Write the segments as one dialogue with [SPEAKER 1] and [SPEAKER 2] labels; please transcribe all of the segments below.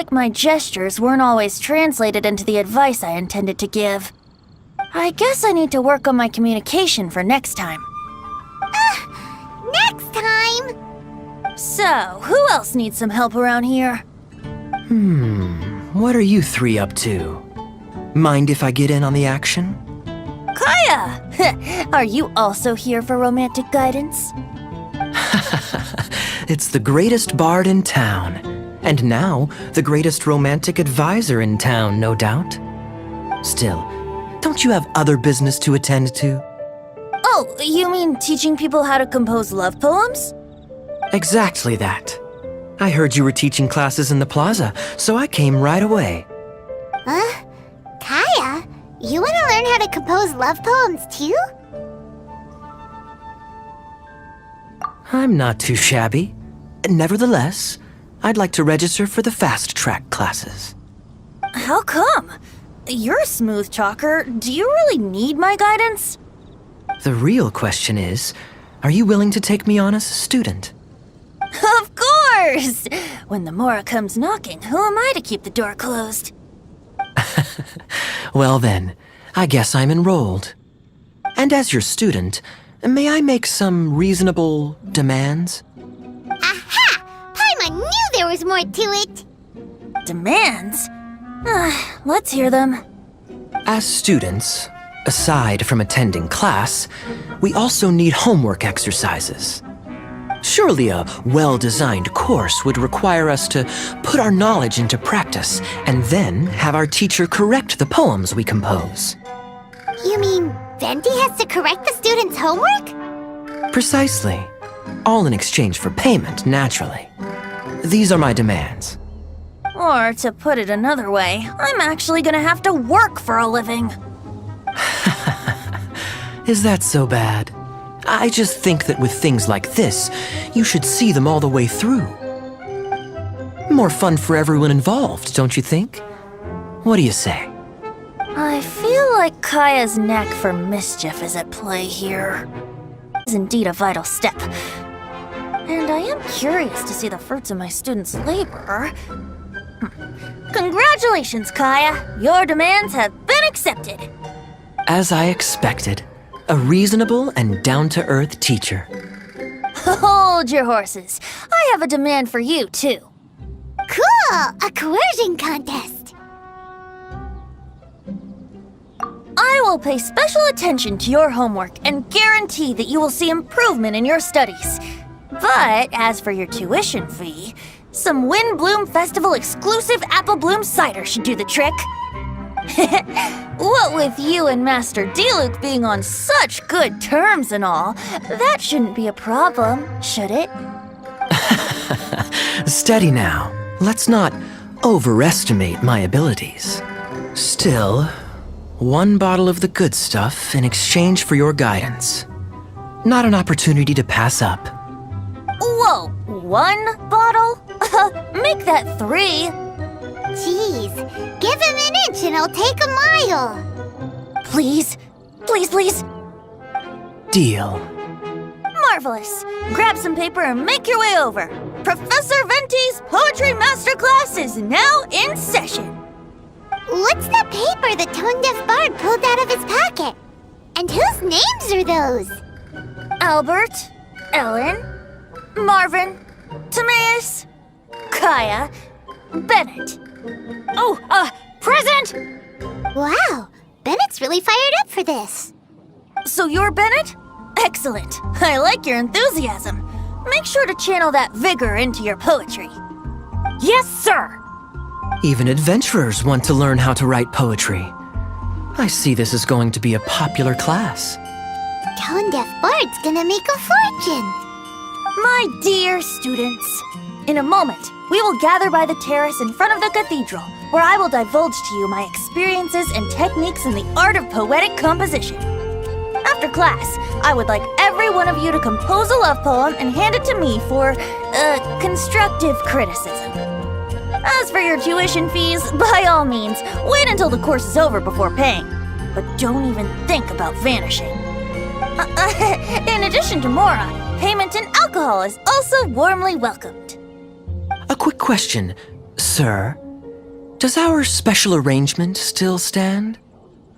[SPEAKER 1] like my gestures weren't always translated into the advice I intended to give. I guess I need to work on my communication for next time.
[SPEAKER 2] Next time!
[SPEAKER 1] So, who else needs some help around here?
[SPEAKER 3] What are you three up to? Mind if I get in on the action?
[SPEAKER 1] Kaeya! Are you also here for romantic guidance?
[SPEAKER 3] It's the greatest bard in town. And now, the greatest romantic advisor in town, no doubt. Still, don't you have other business to attend to?
[SPEAKER 1] Oh, you mean teaching people how to compose love poems?
[SPEAKER 3] Exactly that. I heard you were teaching classes in the plaza, so I came right away.
[SPEAKER 2] Huh? Kaeya, you want to learn how to compose love poems too?
[SPEAKER 3] I'm not too shabby. Nevertheless, I'd like to register for the fast-track classes.
[SPEAKER 1] How come? You're a smooth talker. Do you really need my guidance?
[SPEAKER 3] The real question is, are you willing to take me on as a student?
[SPEAKER 1] Of course! When the Mora comes knocking, who am I to keep the door closed?
[SPEAKER 3] Well then, I guess I'm enrolled. And as your student, may I make some reasonable demands?
[SPEAKER 2] Aha! Paimon knew there was more to it!
[SPEAKER 1] Demands? Let's hear them.
[SPEAKER 3] As students, aside from attending class, we also need homework exercises. Surely a well-designed course would require us to put our knowledge into practice and then have our teacher correct the poems we compose.
[SPEAKER 2] You mean Venti has to correct the students' homework?
[SPEAKER 3] Precisely. All in exchange for payment, naturally. These are my demands.
[SPEAKER 1] Or, to put it another way, I'm actually gonna have to work for a living.
[SPEAKER 3] Is that so bad? I just think that with things like this, you should see them all the way through. More fun for everyone involved, don't you think? What do you say?
[SPEAKER 1] I feel like Kaeya's knack for mischief is at play here. It's indeed a vital step. And I am curious to see the fruits of my students' labor. Congratulations, Kaeya! Your demands have been accepted!
[SPEAKER 3] As I expected, a reasonable and down-to-earth teacher.
[SPEAKER 1] Hold your horses. I have a demand for you, too.
[SPEAKER 2] Cool! A coercion contest!
[SPEAKER 1] I will pay special attention to your homework and guarantee that you will see improvement in your studies. But as for your tuition fee, some Wind Bloom Festival exclusive Apple Bloom cider should do the trick. What with you and Master Diluc being on such good terms and all, that shouldn't be a problem, should it?
[SPEAKER 3] Steady now. Let's not overestimate my abilities. Still, one bottle of the good stuff in exchange for your guidance. Not an opportunity to pass up.
[SPEAKER 1] Whoa, one bottle? Make that 3.
[SPEAKER 2] Jeez, give him an inch and I'll take a mile!
[SPEAKER 1] Please, please, please.
[SPEAKER 3] Deal.
[SPEAKER 1] Marvelous. Grab some paper and make your way over. Professor Venti's Poetry Masterclass is now in session.
[SPEAKER 2] What's the paper the tone-deaf bard pulled out of his pocket? And whose names are those?
[SPEAKER 1] Albert, Ellen, Marvin, Timaeus, Kaeya, Bennett. Oh, present!
[SPEAKER 2] Wow, Bennett's really fired up for this.
[SPEAKER 1] So you're Bennett? Excellent. I like your enthusiasm. Make sure to channel that vigor into your poetry. Yes, sir!
[SPEAKER 3] Even adventurers want to learn how to write poetry. I see this is going to be a popular class.
[SPEAKER 2] Tone-deaf bard's gonna make a fortune.
[SPEAKER 1] My dear students, in a moment, we will gather by the terrace in front of the cathedral, where I will divulge to you my experiences and techniques in the art of poetic composition. After class, I would like every one of you to compose a love poem and hand it to me for, constructive criticism. As for your tuition fees, by all means, wait until the course is over before paying. But don't even think about vanishing. In addition to Mora, payment in alcohol is also warmly welcomed.
[SPEAKER 3] A quick question, sir. Does our special arrangement still stand?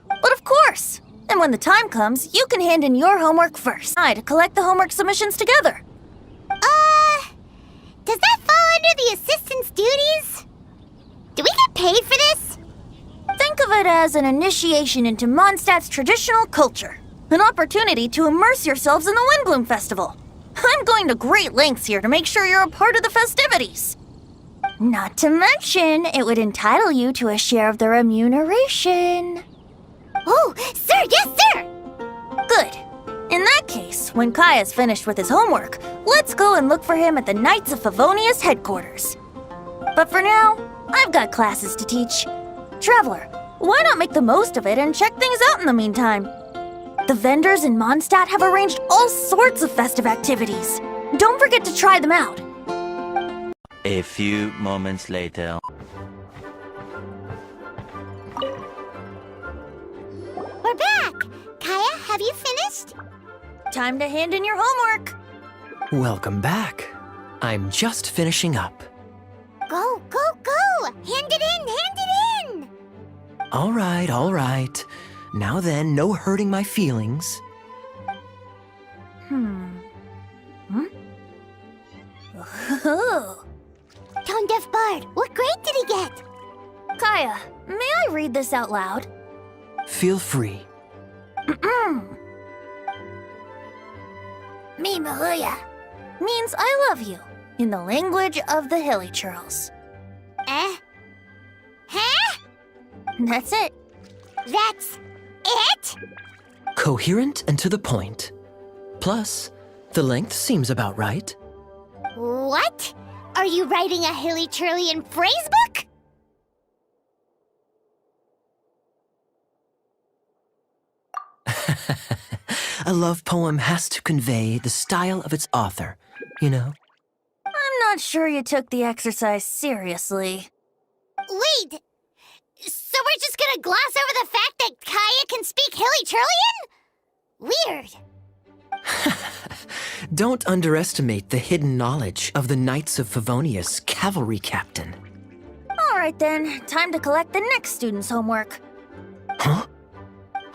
[SPEAKER 1] But of course! And when the time comes, you can hand in your homework first. I to collect the homework submissions together.
[SPEAKER 2] Does that fall under the assistant's duties? Do we get paid for this?
[SPEAKER 1] Think of it as an initiation into Mondstadt's traditional culture. An opportunity to immerse yourselves in the Windbloom Festival. I'm going to great lengths here to make sure you're a part of the festivities. Not to mention, it would entitle you to a share of the remuneration.
[SPEAKER 2] Oh, sir, yes, sir!
[SPEAKER 1] Good. In that case, when Kaeya's finished with his homework, let's go and look for him at the Knights of Favonius headquarters. But for now, I've got classes to teach. Traveler, why not make the most of it and check things out in the meantime? The vendors in Mondstadt have arranged all sorts of festive activities. Don't forget to try them out.
[SPEAKER 4] A few moments later.
[SPEAKER 2] We're back! Kaeya, have you finished?
[SPEAKER 1] Time to hand in your homework.
[SPEAKER 3] Welcome back. I'm just finishing up.
[SPEAKER 2] Go, go, go! Hand it in, hand it in!
[SPEAKER 3] All right. Now then, no hurting my feelings.
[SPEAKER 1] Ooh.
[SPEAKER 2] Tone Deaf Bard, what grade did he get?
[SPEAKER 1] Kaeya, may I read this out loud?
[SPEAKER 3] Feel free.
[SPEAKER 1] Me Mahuya means I love you in the language of the Hilly Churls.
[SPEAKER 2] Huh?
[SPEAKER 1] That's it.
[SPEAKER 2] That's it?
[SPEAKER 3] Coherent and to the point. Plus, the length seems about right.
[SPEAKER 2] What? Are you writing a Hilly Churlian phrase book?
[SPEAKER 3] A love poem has to convey the style of its author, you know?
[SPEAKER 1] I'm not sure you took the exercise seriously.
[SPEAKER 2] Wait! So we're just gonna gloss over the fact that Kaeya can speak Hilly Churlian? Weird.
[SPEAKER 3] Don't underestimate the hidden knowledge of the Knights of Favonius cavalry captain.
[SPEAKER 1] All right then, time to collect the next student's homework.
[SPEAKER 3] Huh?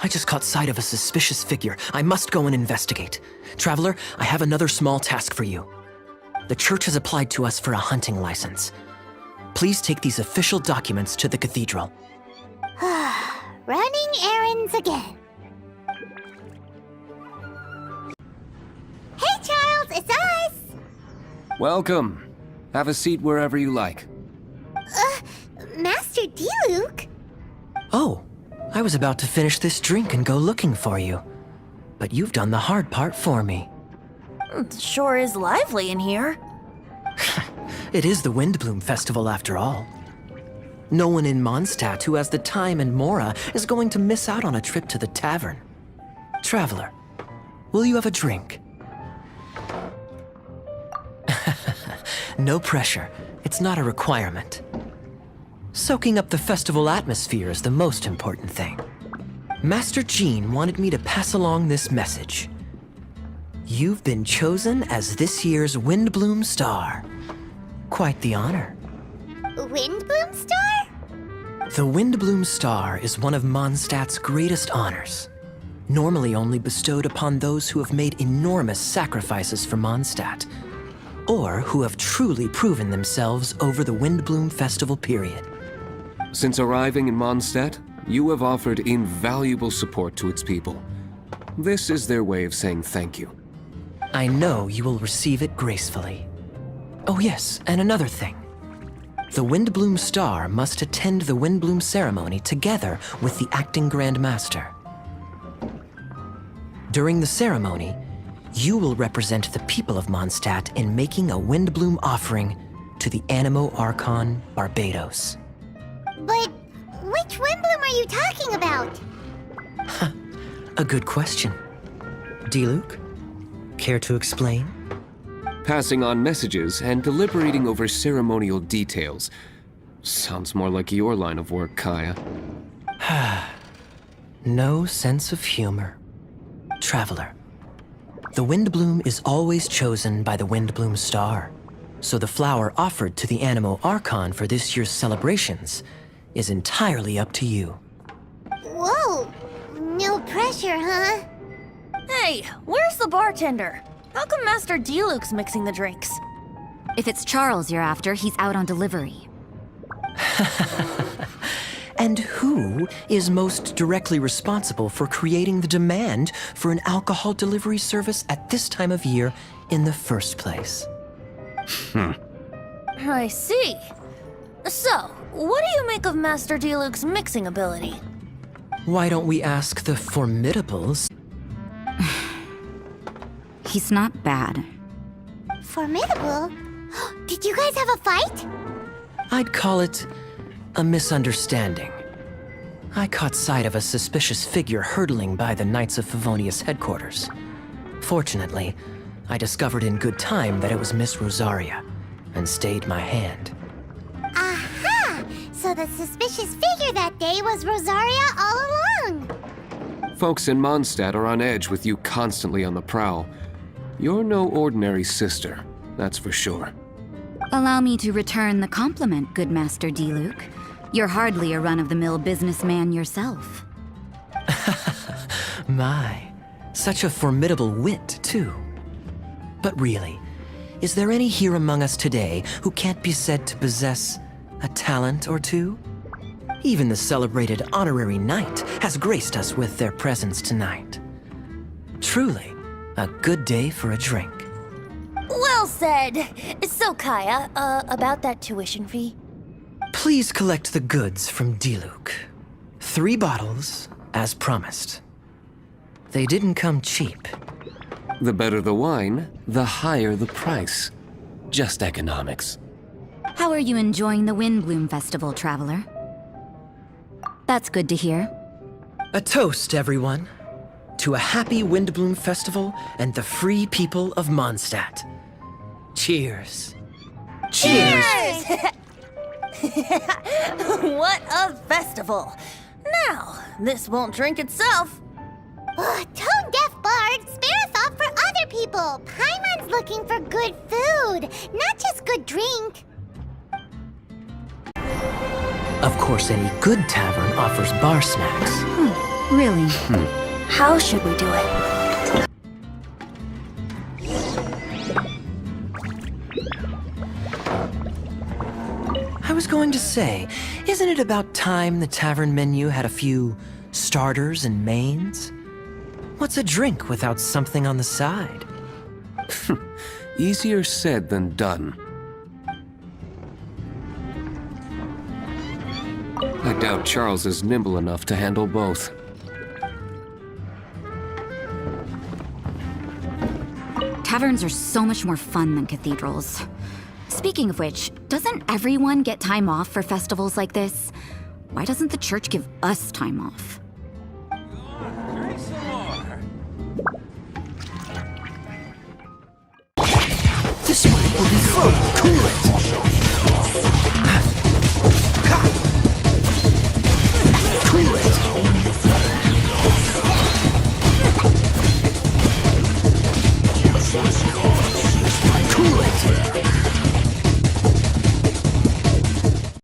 [SPEAKER 3] I just caught sight of a suspicious figure. I must go and investigate. Traveler, I have another small task for you. The church has applied to us for a hunting license. Please take these official documents to the cathedral.
[SPEAKER 2] Running errands again. Hey, Charles, it's us!
[SPEAKER 5] Welcome. Have a seat wherever you like.
[SPEAKER 2] Master Diluc?
[SPEAKER 3] Oh, I was about to finish this drink and go looking for you. But you've done the hard part for me.
[SPEAKER 1] It sure is lively in here.
[SPEAKER 3] It is the Windbloom Festival after all. No one in Mondstadt who has the time and mora is going to miss out on a trip to the tavern. Traveler, will you have a drink? No pressure. It's not a requirement. Soaking up the festival atmosphere is the most important thing. Master Jean wanted me to pass along this message. You've been chosen as this year's Windbloom Star. Quite the honor.
[SPEAKER 2] Windbloom Star?
[SPEAKER 3] The Windbloom Star is one of Mondstadt's greatest honors. Normally only bestowed upon those who have made enormous sacrifices for Mondstadt, or who have truly proven themselves over the Windbloom Festival period.
[SPEAKER 5] Since arriving in Mondstadt, you have offered invaluable support to its people. This is their way of saying thank you.
[SPEAKER 3] I know you will receive it gracefully. Oh yes, and another thing. The Windbloom Star must attend the Windbloom ceremony together with the acting Grand Master. During the ceremony, you will represent the people of Mondstadt in making a Windbloom offering to the Animo Archon Barbados.
[SPEAKER 2] But which Windbloom are you talking about?
[SPEAKER 3] A good question. Diluc, care to explain?
[SPEAKER 5] Passing on messages and deliberating over ceremonial details. Sounds more like your line of work, Kaeya.
[SPEAKER 3] No sense of humor. Traveler, the Windbloom is always chosen by the Windbloom Star, so the flower offered to the Animo Archon for this year's celebrations is entirely up to you.
[SPEAKER 2] Whoa! No pressure, huh?
[SPEAKER 1] Hey, where's the bartender? How come Master D-Luke's mixing the drinks?
[SPEAKER 6] If it's Charles you're after, he's out on delivery.
[SPEAKER 3] And who is most directly responsible for creating the demand for an alcohol delivery service at this time of year in the first place?
[SPEAKER 1] I see. So, what do you make of Master D-Luke's mixing ability?
[SPEAKER 3] Why don't we ask the Formidables?
[SPEAKER 6] He's not bad.
[SPEAKER 2] Formidable? Did you guys have a fight?
[SPEAKER 3] I'd call it a misunderstanding. I caught sight of a suspicious figure hurtling by the Knights of Favonius headquarters. Fortunately, I discovered in good time that it was Miss Rosaria, and stayed my hand.
[SPEAKER 2] Aha! So the suspicious figure that day was Rosaria all along!
[SPEAKER 5] Folks in Mondstadt are on edge with you constantly on the prowl. You're no ordinary sister, that's for sure.
[SPEAKER 6] Allow me to return the compliment, good Master D-Luke. You're hardly a run-of-the-mill businessman yourself.
[SPEAKER 3] My, such a formidable wit, too. But really, is there any here among us today who can't be said to possess a talent or two? Even the celebrated honorary knight has graced us with their presence tonight. Truly, a good day for a drink.
[SPEAKER 1] Well said. So, Kaeya, about that tuition fee?
[SPEAKER 3] Please collect the goods from D-Luke. 3 bottles, as promised. They didn't come cheap.
[SPEAKER 5] The better the wine, the higher the price. Just economics.
[SPEAKER 6] How are you enjoying the Windbloom Festival, traveler? That's good to hear.
[SPEAKER 3] A toast, everyone, to a happy Windbloom Festival and the free people of Mondstadt. Cheers. Cheers!
[SPEAKER 1] What a festival! Now, this won't drink itself.
[SPEAKER 2] Tone-deaf bard, spare a thought for other people! Paimon's looking for good food, not just good drink.
[SPEAKER 3] Of course, any good tavern offers bar snacks.
[SPEAKER 6] Really?
[SPEAKER 1] How should we do it?
[SPEAKER 3] I was going to say, isn't it about time the tavern menu had a few starters and mains? What's a drink without something on the side?
[SPEAKER 5] Easier said than done. I doubt Charles is nimble enough to handle both.
[SPEAKER 6] Taverns are so much more fun than cathedrals. Speaking of which, doesn't everyone get time off for festivals like this? Why doesn't the church give us time off?
[SPEAKER 3] This wine will be full. Cool it.